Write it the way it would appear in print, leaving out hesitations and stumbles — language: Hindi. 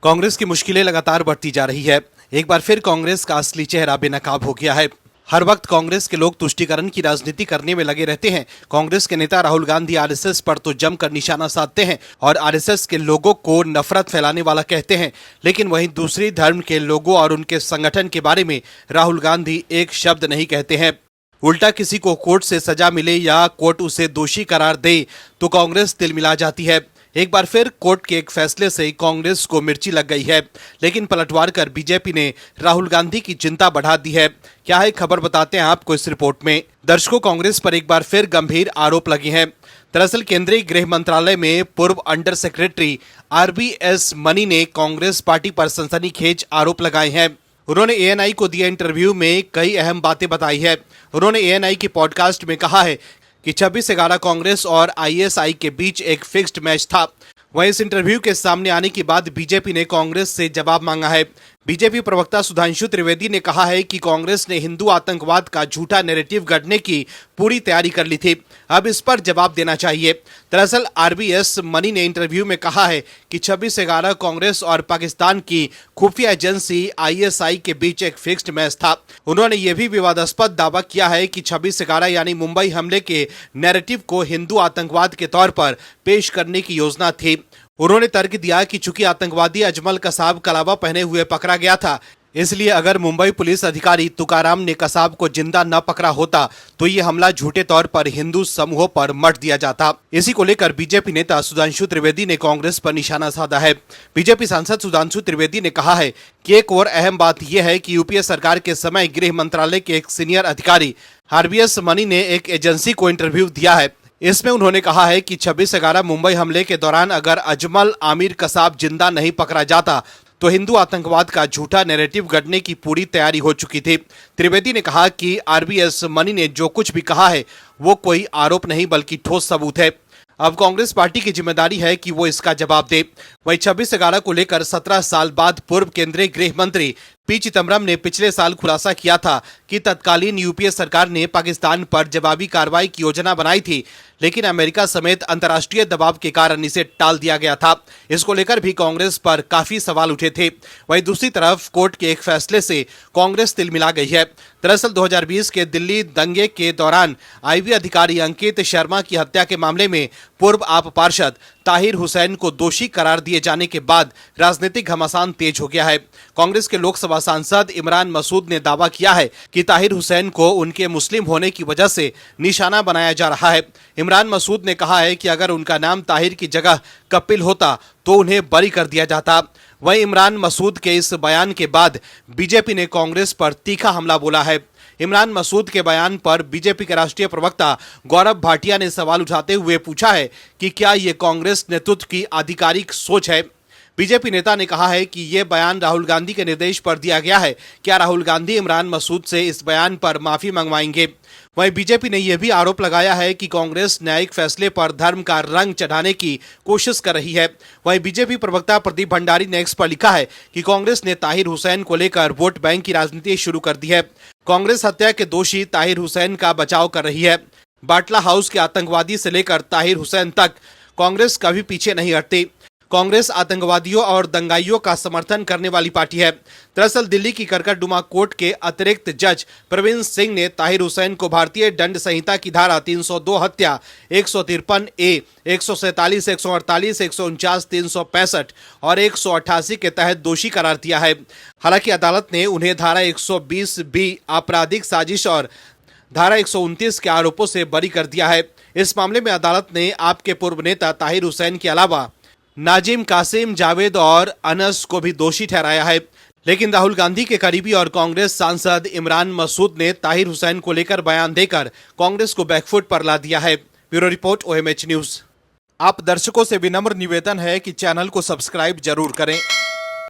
कांग्रेस की मुश्किलें लगातार बढ़ती जा रही है। एक बार फिर कांग्रेस का असली चेहरा बेनकाब हो गया है। हर वक्त कांग्रेस के लोग तुष्टीकरण की राजनीति करने में लगे रहते हैं। कांग्रेस के नेता राहुल गांधी आरएसएस पर तो जमकर निशाना साधते हैं और आरएसएस के लोगों को नफरत फैलाने वाला कहते हैं, लेकिन वहीं दूसरी धर्म के लोगों और उनके संगठन के बारे में राहुल गांधी एक शब्द नहीं कहते हैं। उल्टा किसी को कोर्ट से सजा मिले या कोर्ट उसे दोषी करार दे तो कांग्रेस तिलमिला जाती है। एक बार फिर कोर्ट के एक फैसले से कांग्रेस को मिर्ची लग गई है, लेकिन पलटवार कर बीजेपी ने राहुल गांधी की चिंता बढ़ा दी है। क्या है खबर, बताते हैं आपको इस रिपोर्ट में। दर्शकों, कांग्रेस पर एक बार फिर गंभीर आरोप लगे हैं। दरअसल केंद्रीय गृह मंत्रालय में पूर्व अंडर सेक्रेटरी RBS मनी ने कांग्रेस पार्टी पर सनसनीखेज आरोप लगाए हैं। उन्होंने ANI को दिए इंटरव्यू में कई अहम बातें बताई है। उन्होंने ANI की पॉडकास्ट में कहा है कि 26/11 कांग्रेस और ISI के बीच एक फिक्स्ड मैच था। वहीं इस इंटरव्यू के सामने आने के बाद बीजेपी ने कांग्रेस से जवाब मांगा है। बीजेपी प्रवक्ता सुधांशु त्रिवेदी ने कहा है कि कांग्रेस ने हिंदू आतंकवाद का झूठा नैरेटिव गढ़ने की पूरी तैयारी कर ली थी, अब इस पर जवाब देना चाहिए। दरअसल RBS मनी ने इंटरव्यू में कहा है कि 26/11 कांग्रेस और पाकिस्तान की खुफिया एजेंसी ISI के बीच एक फिक्स्ड मैच था। उन्होंने ये भी विवादास्पद दावा किया है कि 26/11 यानी मुंबई हमले के नैरेटिव को हिंदू आतंकवाद के तौर पर पेश करने की योजना थी। उन्होंने तर्क दिया कि चूंकि आतंकवादी अजमल कसाब कलावा पहने हुए पकड़ा गया था, इसलिए अगर मुंबई पुलिस अधिकारी तुकाराम ने कसाब को जिंदा न पकड़ा होता तो ये हमला झूठे तौर पर हिंदू समूहों पर मढ़ दिया जाता। इसी को लेकर बीजेपी नेता सुधांशु त्रिवेदी ने कांग्रेस पर निशाना साधा है। बीजेपी सांसद सुधांशु त्रिवेदी ने कहा है कि एक और अहम बात यह है कि UPA सरकार के समय गृह मंत्रालय के एक सीनियर अधिकारी RBS मनी ने एक एजेंसी को इंटरव्यू दिया है। इसमें उन्होंने कहा है कि 26/11 मुंबई हमले के दौरान अगर अजमल आमिर कसाब जिंदा नहीं पकड़ा जाता तो हिंदू आतंकवाद का झूठा नैरेटिव गढ़ने की पूरी तैयारी हो चुकी थी। त्रिवेदी ने कहा कि RBS मनी ने जो कुछ भी कहा है वो कोई आरोप नहीं बल्कि ठोस सबूत है। अब कांग्रेस पार्टी की जिम्मेदारी है कि वो इसका जवाब दे। वहीं 26/11 को लेकर 17 साल बाद पूर्व केंद्रीय गृह मंत्री P चिदम्बरम ने पिछले साल खुलासा किया था कि तत्कालीन UPA सरकार ने पाकिस्तान पर जवाबी कार्रवाई की योजना बनाई थी, लेकिन अमेरिका समेत अंतर्राष्ट्रीय दबाव के कारण इसे टाल दिया गया था। इसको लेकर भी कांग्रेस पर काफी सवाल उठे थे। वहीं दूसरी तरफ कोर्ट के एक फैसले से कांग्रेस तिलमिला गई है। दरअसल 2020 के दिल्ली दंगे के दौरान IB अधिकारी अंकित शर्मा की हत्या के मामले में पूर्व आप पार्षद ताहिर हुसैन को दोषी करार दिए जाने के बाद राजनीतिक घमासान तेज हो गया है। कांग्रेस के लोकसभा सांसद इमरान मसूद ने दावा किया है कि ताहिर हुसैन को उनके मुस्लिम होने की वजह से निशाना बनाया जा रहा है। इमरान मसूद ने कहा है कि अगर उनका नाम ताहिर की जगह कपिल होता तो उन्हें बरी कर दिया जाता। वहीं इमरान मसूद के इस बयान के बाद बीजेपी ने कांग्रेस पर तीखा हमला बोला है। इमरान मसूद के बयान पर बीजेपी के राष्ट्रीय प्रवक्ता गौरव भाटिया ने सवाल उठाते हुए पूछा है कि क्या ये कांग्रेस नेतृत्व की आधिकारिक सोच है। बीजेपी नेता ने कहा है कि यह बयान राहुल गांधी के निर्देश पर दिया गया है। क्या राहुल गांधी इमरान मसूद से इस बयान पर माफी मंगवाएंगे? वहीं बीजेपी ने यह भी आरोप लगाया है कि कांग्रेस न्यायिक फैसले पर धर्म का रंग चढ़ाने की कोशिश कर रही है। वहीं बीजेपी प्रवक्ता प्रदीप भंडारी ने एक्स पर लिखा है कि कांग्रेस ने ताहिर हुसैन को लेकर वोट बैंक की राजनीति शुरू कर दी है। कांग्रेस हत्या के दोषी ताहिर हुसैन का बचाव कर रही है। बाटला हाउस के आतंकवादी से लेकर ताहिर हुसैन तक कांग्रेस कभी पीछे नहीं हटती। कांग्रेस आतंकवादियों और दंगाइयों का समर्थन करने वाली पार्टी है। दरअसल दिल्ली की करकटडुमा कोर्ट के अतिरिक्त जज प्रवीण सिंह ने ताहिर हुसैन को भारतीय दंड संहिता की धारा 302 हत्या, 153A, 147, 148, 149, 365 और 188 के तहत दोषी करार दिया है। हालांकि अदालत ने उन्हें धारा 120B आपराधिक साजिश और धारा 129 के आरोपों से बरी कर दिया है। इस मामले में अदालत ने आपके पूर्व नेता ताहिर हुसैन के अलावा नाजिम कासिम, जावेद और अनस को भी दोषी ठहराया है। लेकिन राहुल गांधी के करीबी और कांग्रेस सांसद इमरान मसूद ने ताहिर हुसैन को लेकर बयान देकर कांग्रेस को बैकफुट पर ला दिया है। Bureau report OMH news. आप दर्शकों से विनम्र निवेदन है कि चैनल को सब्सक्राइब जरूर करें।